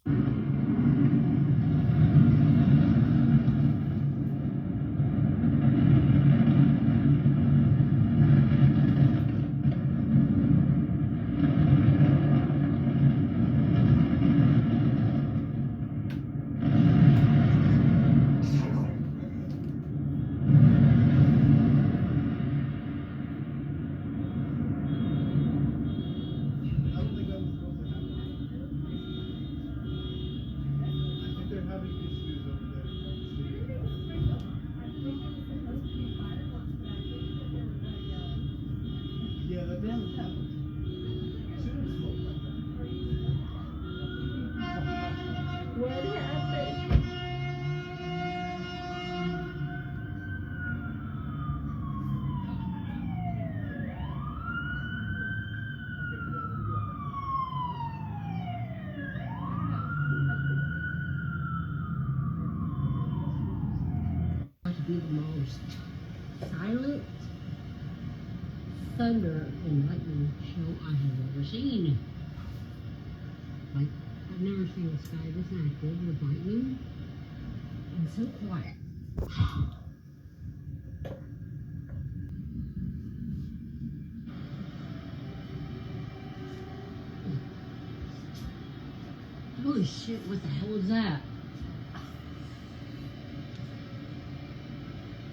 To be the most silent thunder and lightning show I have ever seen. Like, I've never seen a sky this active with lightning and so quiet. Holy shit, what the hell was that?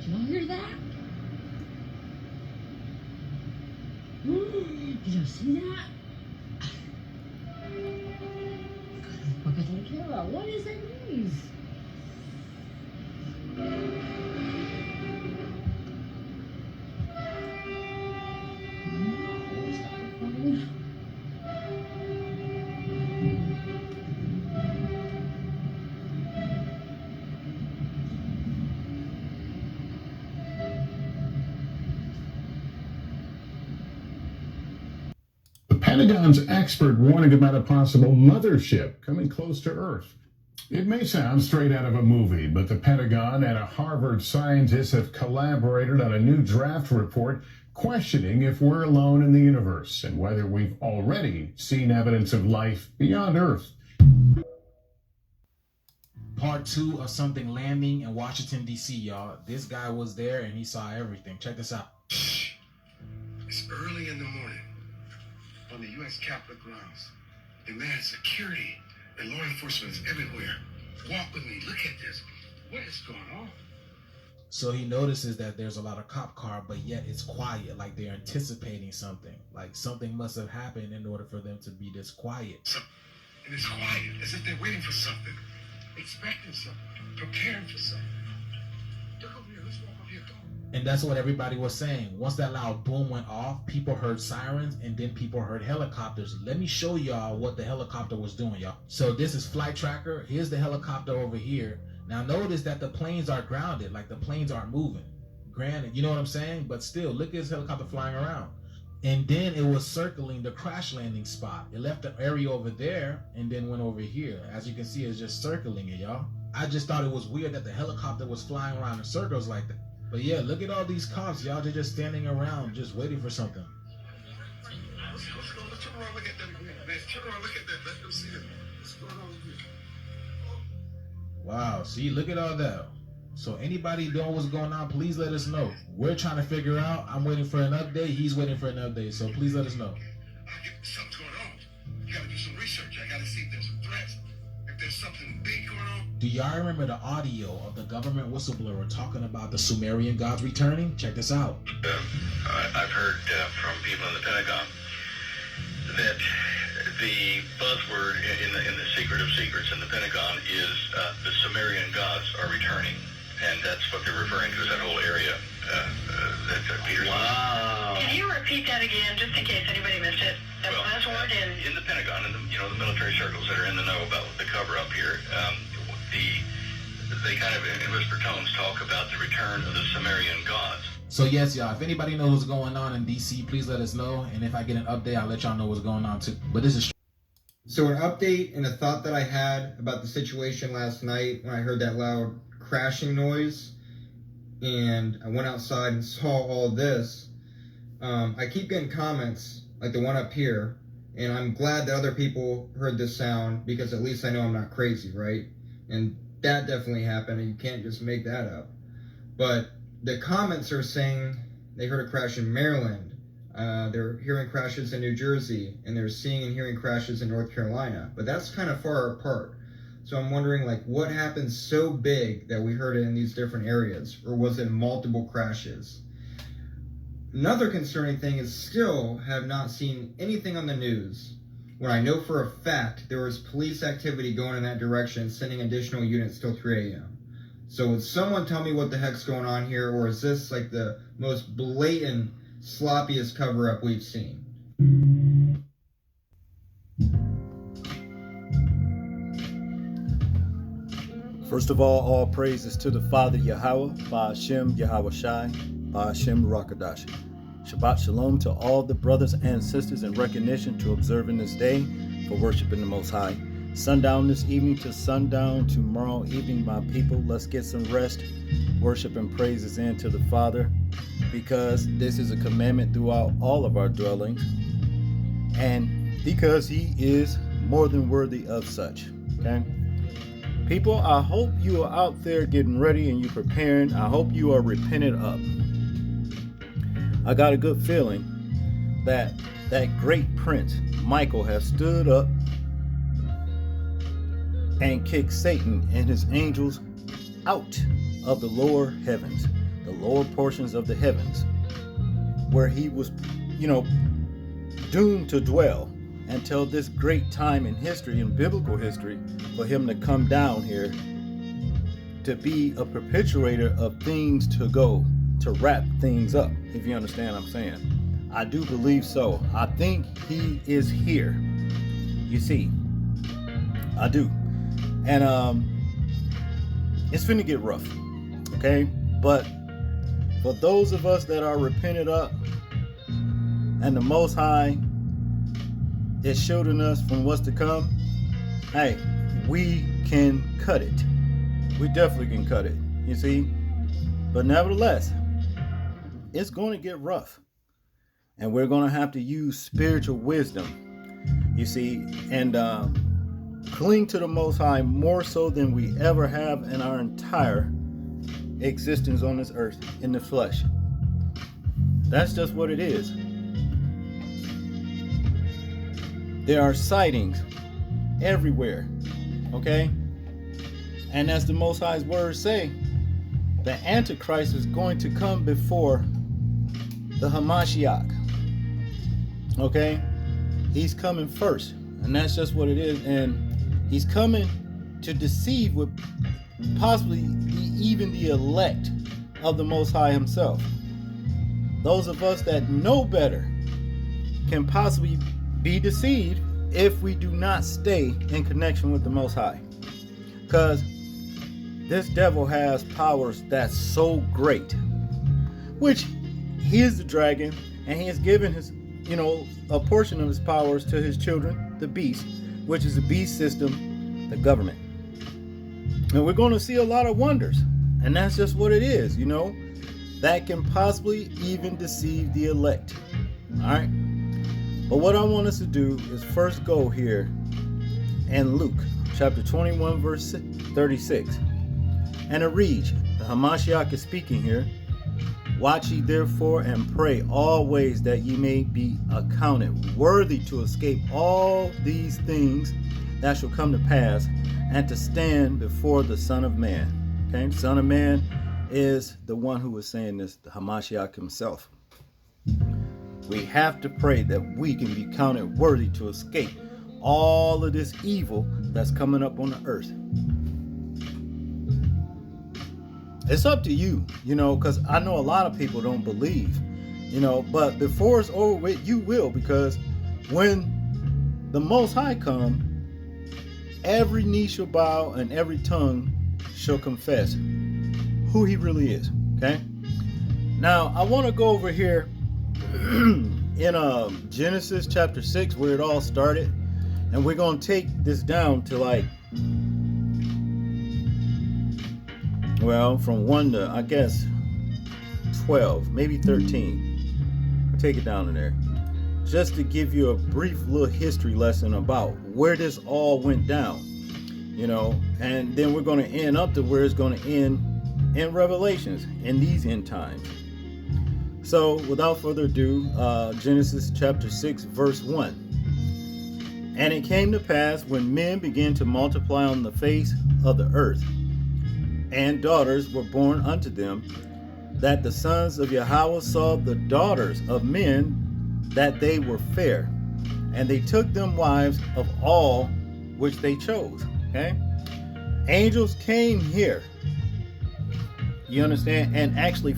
Did y'all hear that? Did y'all see that? What the fuck is that killer? What is that noise? The Pentagon's expert warning about a possible mothership coming close to Earth. It may sound straight out of a movie, but the Pentagon and a Harvard scientist have collaborated on a new draft report questioning if we're alone in the universe and whether we've already seen evidence of life beyond Earth. Part 2 of something landing in Washington, D.C., y'all. This guy was there and he saw everything. Check this out. It's early in the morning on the U.S. Capitol grounds. Demand security and law enforcement is everywhere. Walk with me. Look at this. What is going on? So he notices that there's a lot of cop car, but yet it's quiet, like they're anticipating something. Like something must have happened in order for them to be this quiet. And it's quiet, as if they're waiting for something, expecting something, preparing for something. Look over here. Let's walk over here. Go. And that's what everybody was saying. Once that loud boom went off, people heard sirens and then people heard helicopters. Let me show y'all what the helicopter was doing, y'all. So this is flight tracker. Here's the helicopter over here. Now notice that the planes are grounded, like the planes aren't moving. Granted, you know what I'm saying? But still, look at this helicopter flying around. And then it was circling the crash landing spot. It left the area over there and then went over here. As you can see, it's just circling it, y'all. I just thought it was weird that the helicopter was flying around in circles like that. But yeah, look at all these cops, y'all. They're just standing around, just waiting for something. Let's go. Let's turn around. Look at that again. Man, turn around. Look at that. Let them see it. What's going on with you? Wow, see, look at all that. So anybody knowing what's going on, please let us know. We're trying to figure out. I'm waiting for an update. He's waiting for an update. So please let us know. Something's going on. You gotta do some research. I gotta see if there's some threats. If there's something big going on. Do y'all remember the audio of the government whistleblower talking about the Sumerian gods returning? Check this out. I've heard from people in the Pentagon that the buzzword in the secret of secrets in the Pentagon is the Sumerian gods are returning, and that's what they're referring to as that whole area that Peter's. Wow. Can you repeat that again, just in case anybody missed it? The buzzword in the Pentagon, and the military circles that are in the know about the cover-up here, they kind of in whisper tones talk about the return of the Sumerian gods. So yes, y'all, if anybody knows what's going on in DC, please let us know. And if I get an update, I'll let y'all know what's going on too. But this is... So an update and a thought that I had about the situation last night when I heard that loud crashing noise and I went outside and saw all this. I keep getting comments like the one up here, And I'm glad that other people heard this sound, because at least I know I'm not crazy, right? And that definitely happened, and you can't just make that up. But the comments are saying they heard a crash in Maryland. They're hearing crashes in New Jersey, and they're seeing and hearing crashes in North Carolina. But that's kind of far apart. So I'm wondering, like, what happened so big that we heard it in these different areas? Or was it multiple crashes? Another concerning thing is still have not seen anything on the news when I know for a fact there was police activity going in that direction, sending additional units till 3 a.m. So would someone tell me what the heck's going on here, or is this like the most blatant, sloppiest cover-up we've seen? First of all praises to the Father Yahweh, Ba'ashem Yahweh Shai, Ba'ashem Rakadashi. Shabbat Shalom to all the brothers and sisters in recognition to observing this day for worshiping the Most High. Sundown this evening to sundown tomorrow evening, my people. Let's get some rest, worship and praises into the Father, because this is a commandment throughout all of our dwellings, and because He is more than worthy of such. Okay? People, I hope you are out there getting ready and you're preparing. I hope you are repented up. I got a good feeling that that great prince, Michael, has stood up and kicked Satan and his angels out of the lower heavens, the lower portions of the heavens, where he was, doomed to dwell until this great time in history, in biblical history, for him to come down here to be a perpetuator of things to go, to wrap things up, if you understand what I'm saying. I do believe so. I think he is here. You see, I do. And it's finna get rough, okay? But for those of us that are repented up, and the Most High is shielding us from what's to come, hey, we can cut it. We definitely can cut it, you see? But nevertheless, it's going to get rough. And we're going to have to use spiritual wisdom, you see, and cling to the Most High more so than we ever have in our entire existence on this earth in the flesh. That's just what it is. There are sightings everywhere, okay? And as the Most High's words say, the Antichrist is going to come before the Hamashiach, okay? He's coming first, and that's just what it is. And he's coming to deceive with possibly even the elect of the Most High himself. Those of us that know better can possibly be deceived if we do not stay in connection with the Most High. Because this devil has powers that's so great, which he is the dragon, and he has given his, a portion of his powers to his children, the beast, which is the beast system, the government. And we're going to see a lot of wonders, and that's just what it is, that can possibly even deceive the elect. All right. But what I want us to do is first go here in Luke chapter 21 verse 36. And it reads, the Hamashiach is speaking here. Watch ye therefore and pray always that ye may be accounted worthy to escape all these things that shall come to pass, and to stand before the Son of Man. Okay, the Son of Man is the one who was saying this, the Hamashiach himself. We have to pray that we can be counted worthy to escape all of this evil that's coming up on the earth. It's up to you, because I know a lot of people don't believe, but before it's over with, you will, because when the Most High come, every knee shall bow and every tongue shall confess who he really is, okay? Now, I want to go over here in Genesis chapter 6, where it all started, and we're going to take this down to from 1 to, I guess, 12, maybe 13. I'll take it down to there. just to give you a brief little history lesson about where this all went down, and then we're going to end up to where it's going to end in Revelations in these end times. So without further ado, Genesis chapter 6 verse 1. And it came to pass when men began to multiply on the face of the earth, and daughters were born unto them, that the sons of Yahweh saw the daughters of men, that they were fair, and they took them wives of all which they chose. Okay, angels came here, you understand, and actually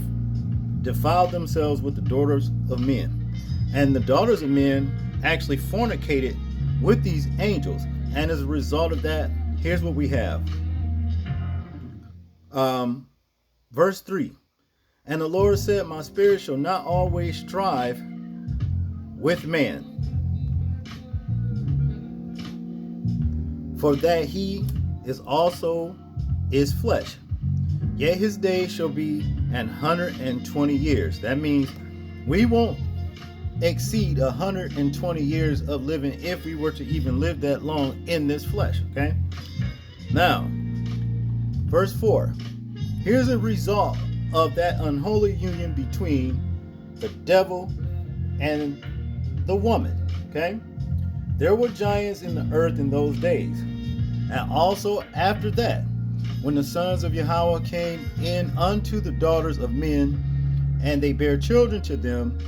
defiled themselves with the daughters of men, and the daughters of men actually fornicated with these angels, and as a result of that, here's what we have. Verse 3. And the Lord said, my spirit shall not always strive with man, for that he is also is flesh, yet his days shall be 120 years. That means we won't exceed 120 years of living if we were to even live that long in this flesh. Okay, now verse 4. Here's a result of that unholy union between the devil and the woman. Okay, there were giants in the earth in those days, and also after that, when the sons of Yahweh came in unto the daughters of men, and they bare children to them,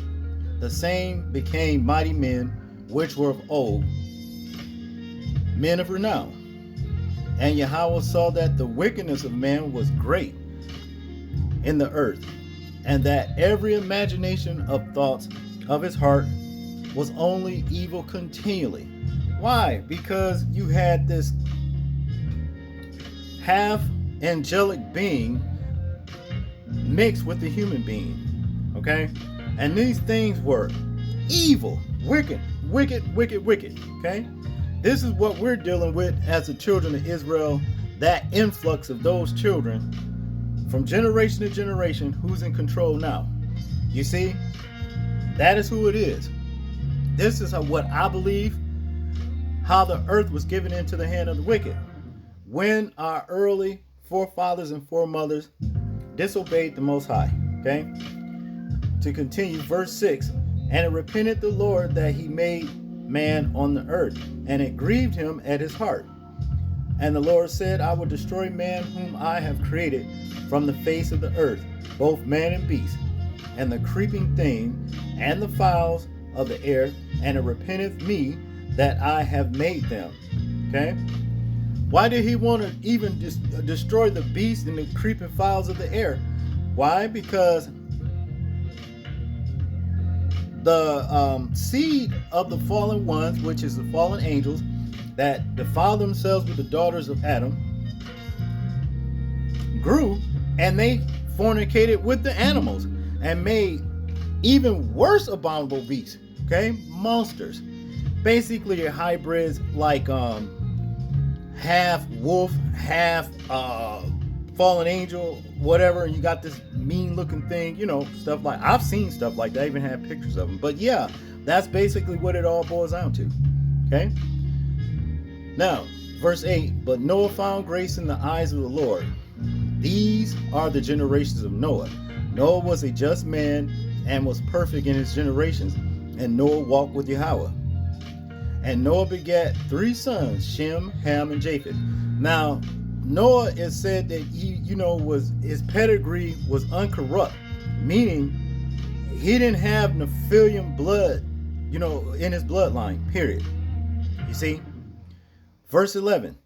the same became mighty men, which were of old, men of renown. And Yahweh saw that the wickedness of man was great in the earth, and that every imagination of thoughts of his heart was only evil continually. Why? Because you had this half angelic being mixed with the human being. Okay, and these things were evil, wicked. Okay, this is what we're dealing with as the children of Israel, that influx of those children from generation to generation. Who's in control now? You see, that is who it is. This is what I believe, how the earth was given into the hand of the wicked when our early forefathers and foremothers disobeyed the Most High. Okay, to continue, verse 6. And it repented the Lord that he made man on the earth, and it grieved him at his heart. And the Lord said, I will destroy man whom I have created from the face of the earth, both man and beast, and the creeping thing, and the fowls of the air, and it repenteth me that I have made them. Okay, why did he want to even destroy the beast and the creeping fowls of the air? Why? Because the seed of the fallen ones, which is the fallen angels that defile themselves with the daughters of Adam, grew, and they fornicated with the animals and made even worse abominable beasts. Okay, monsters, basically hybrids, like half wolf, half fallen angel, whatever. And you got this mean looking thing, stuff like, I've seen stuff like that. I even have pictures of them. But yeah, that's basically what it all boils down to. Okay, now verse 8. But Noah found grace in the eyes of the Lord. These are the generations of Noah. Noah was a just man and was perfect in his generations, and Noah walked with Yahweh. And Noah begat 3 sons, Shem, Ham, and Japheth. Now, Noah is said that he, his pedigree was uncorrupt, meaning he didn't have Nephilim blood, in his bloodline, period. You see? Verse 11.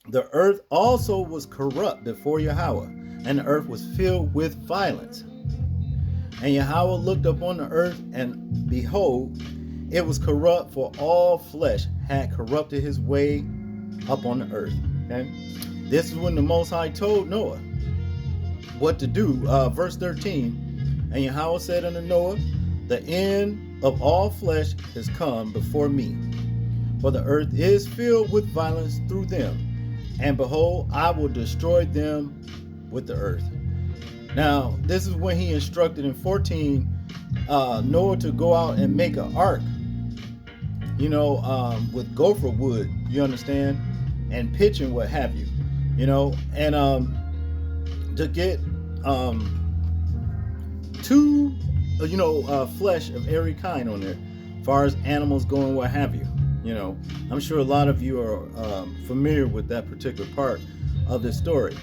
The earth also was corrupt before Yahweh, and the earth was filled with violence. And Yahweh looked upon the earth, and behold, it was corrupt, for all flesh had corrupted his way upon the earth. Okay, this is when the Most High told Noah what to do. Verse 13. And Yahweh said unto Noah, the end of all flesh is come before me, for the earth is filled with violence through them, and behold, I will destroy them with the earth. Now, this is when he instructed in 14 Noah to go out and make an ark, with gopher wood, you understand, and pitch and what have you, and to get two, flesh of every kind on there, as far as animals go and what have you. I'm sure a lot of you are familiar with that particular part of the story.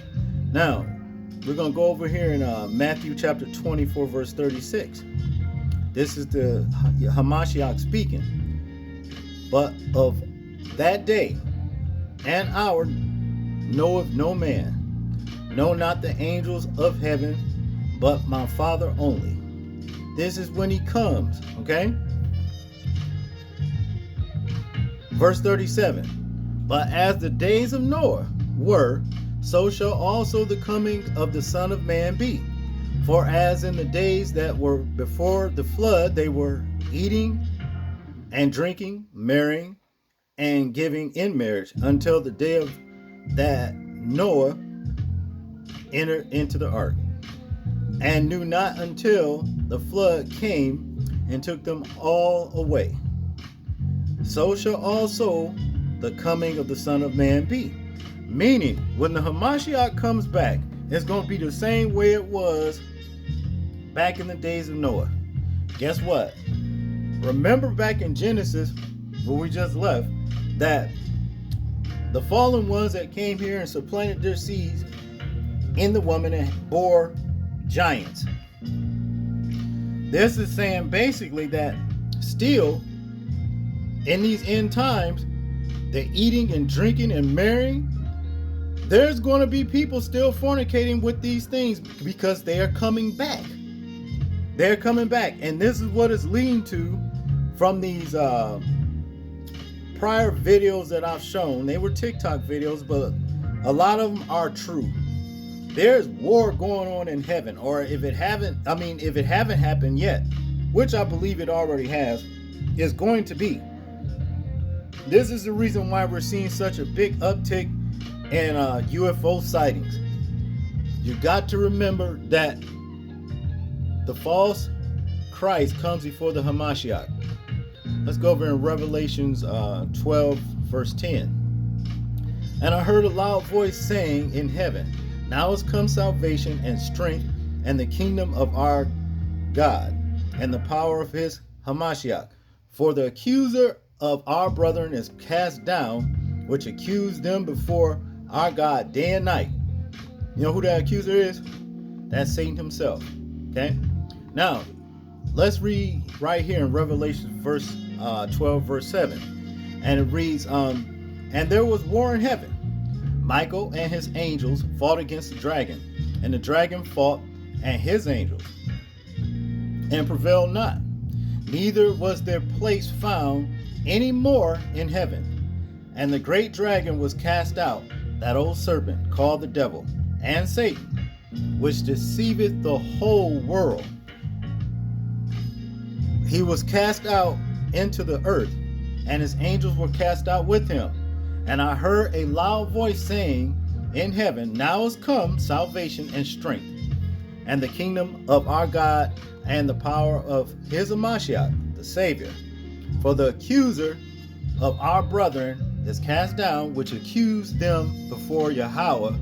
Now, we're going to go over here in Matthew chapter 24, verse 36. This is the Hamashiach speaking. But of that day and hour knoweth no man, no, not the angels of heaven, but my Father only. This is when he comes, okay? Verse 37. But as the days of Noah were, so shall also the coming of the Son of Man be. For as in the days that were before the flood, they were eating and drinking, marrying, and giving in marriage, until the day of that Noah entered into the ark, and knew not until the flood came and took them all away. So shall also the coming of the Son of Man be. Meaning, when the Hamashiach comes back, it's going to be the same way it was back in the days of Noah. Guess what? Remember back in Genesis, where we just left, that the fallen ones that came here and supplanted their seeds in the woman and bore giants. This is saying basically that still, in these end times, the eating and drinking and marrying, there's going to be people still fornicating with these things because they are coming back. They're coming back. And this is what it's leading to from these prior videos that I've shown. They were TikTok videos, but a lot of them are true. There's war going on in heaven, or if it haven't happened yet, which I believe it already has, is going to be. This is the reason why we're seeing such a big uptick in UFO sightings. You got to remember that the false Christ comes before the Hamashiach. Let's go over in Revelations 12, verse 10. And I heard a loud voice saying in heaven, now has come salvation and strength and the kingdom of our God and the power of his Hamashiach. For the accuser of our brethren is cast down, which accused them before our God day and night. You know who that accuser is? That's Satan himself. Okay? Now, let's read right here in Revelation verse 12, verse 7. And it reads, and there was war in heaven. Michael and his angels fought against the dragon, and the dragon fought and his angels, and prevailed not. Neither was their place found any more in heaven. And the great dragon was cast out, that old serpent called the devil and Satan, which deceiveth the whole world. He was cast out into the earth, and his angels were cast out with him. And I heard a loud voice saying in heaven, now is come salvation and strength, and the kingdom of our God, and the power of his Hamashiach, the Savior. For the accuser of our brethren is cast down, which accused them before Yahweh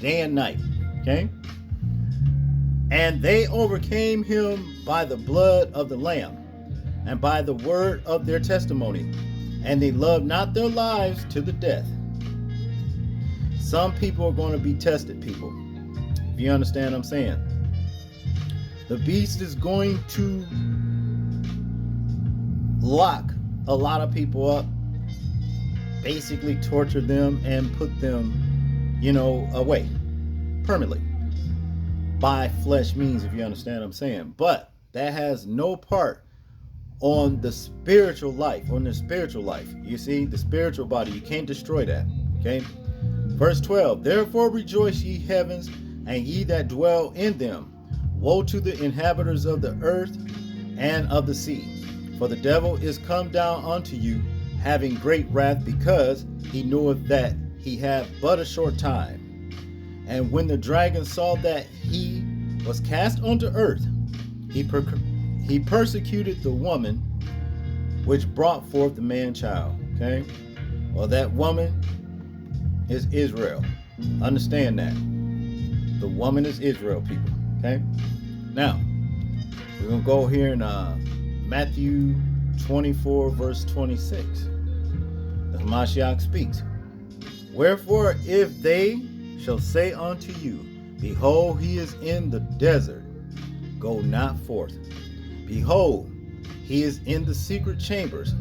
day and night. Okay? And they overcame him by the blood of the Lamb, and by the word of their testimony, and they loved not their lives to the death. Some people are going to be tested, people. If you understand what I'm saying. The beast is going to lock a lot of people up, basically torture them and put them, away permanently by flesh means, if you understand what I'm saying. But that has no part on the spiritual life, You see, the spiritual body, you can't destroy that. Okay? Verse 12, therefore rejoice ye heavens, and ye that dwell in them. Woe to the inhabitants of the earth and of the sea. For the devil is come down unto you, having great wrath, because he knoweth that he hath but a short time. And when the dragon saw that he was cast unto earth, he he persecuted the woman which brought forth the man child. Okay? Well, that woman is Israel. Understand that. The woman is Israel, people. Okay? Now, we're going to go here in Matthew 24, verse 26. The Hamashiach speaks. Wherefore, if they shall say unto you, behold, he is in the desert, go not forth. Behold, he is in the secret chambers,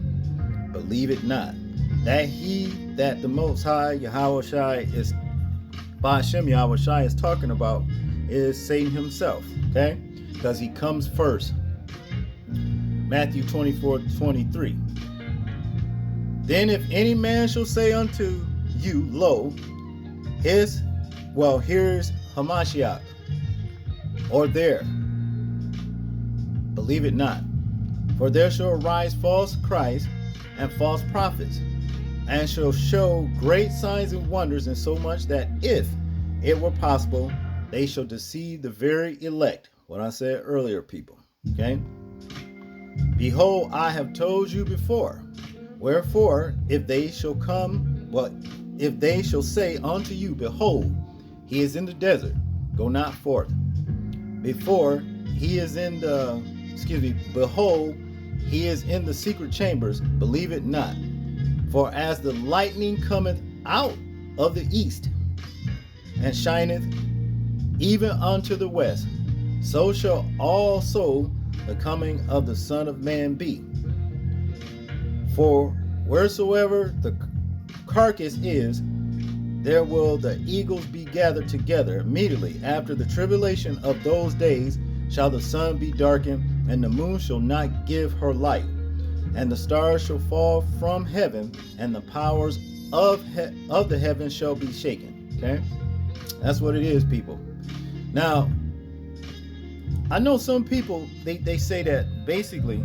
believe it not. That the Most High Yahawashi is, Ba'ashem Yahawashi is talking about is Satan himself, okay? Because he comes first. Matthew 24:23. Then if any man shall say unto you, lo, here's Hamashiach, or there, believe it not. For there shall arise false Christs and false prophets, and shall show great signs and wonders, insomuch that if it were possible, they shall deceive the very elect. What I said earlier, people. Okay? Behold, I have told you before. Wherefore, if they shall say unto you, behold, he is in the desert, go not forth. Behold, he is in the secret chambers, believe it not. For as the lightning cometh out of the east, and shineth even unto the west, so shall also the coming of the Son of Man be. For wheresoever the carcass is, there will the eagles be gathered together. Immediately after the tribulation of those days shall the sun be darkened, and the moon shall not give her light, and the stars shall fall from heaven, and the powers of the heavens shall be shaken. Okay? That's what it is, people. Now, I know some people, they say that basically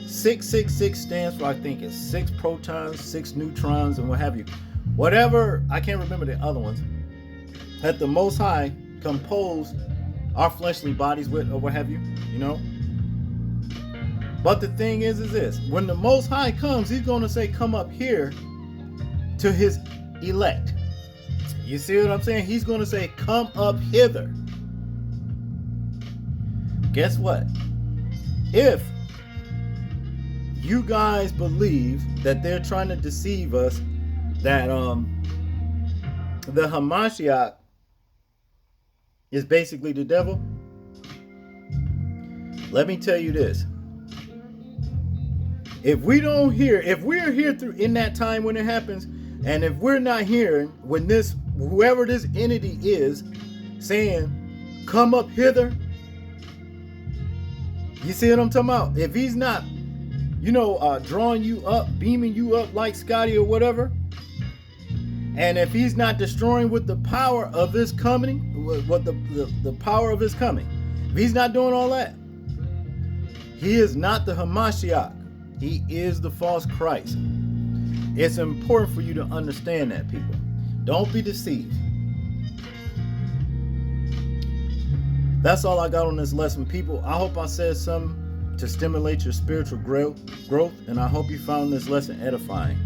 666 stands for, I think it's 6 protons, 6 neutrons, and what have you. Whatever, I can't remember the other ones, that the Most High composed our fleshly bodies with, or what have you, you know. But the thing is this, when the Most High comes, he's going to say, come up here to his elect. You see what I'm saying? He's going to say, come up hither. Guess what? If you guys believe that they're trying to deceive us, that the Hamashiach is basically the devil, let me tell you this. If we don't hear, if we're here through in that time when it happens, and if we're not hearing when this, whoever this entity is saying, come up hither, you see what I'm talking about? If he's not, drawing you up, beaming you up like Scotty or whatever, and if he's not destroying with the power of his coming, what the power of his coming, if he's not doing all that, he is not the Hamashiach. He is the false Christ. It's important for you to understand that, people. Don't be deceived. That's all I got on this lesson, people. I hope I said something to stimulate your spiritual growth, and I hope you found this lesson edifying.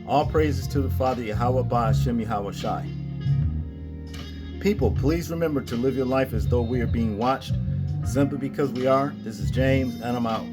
All praises to the Father, Yahweh Ba'ashem Yahawashi. People, please remember to live your life as though we are being watched, simply because we are. This is James, and I'm out.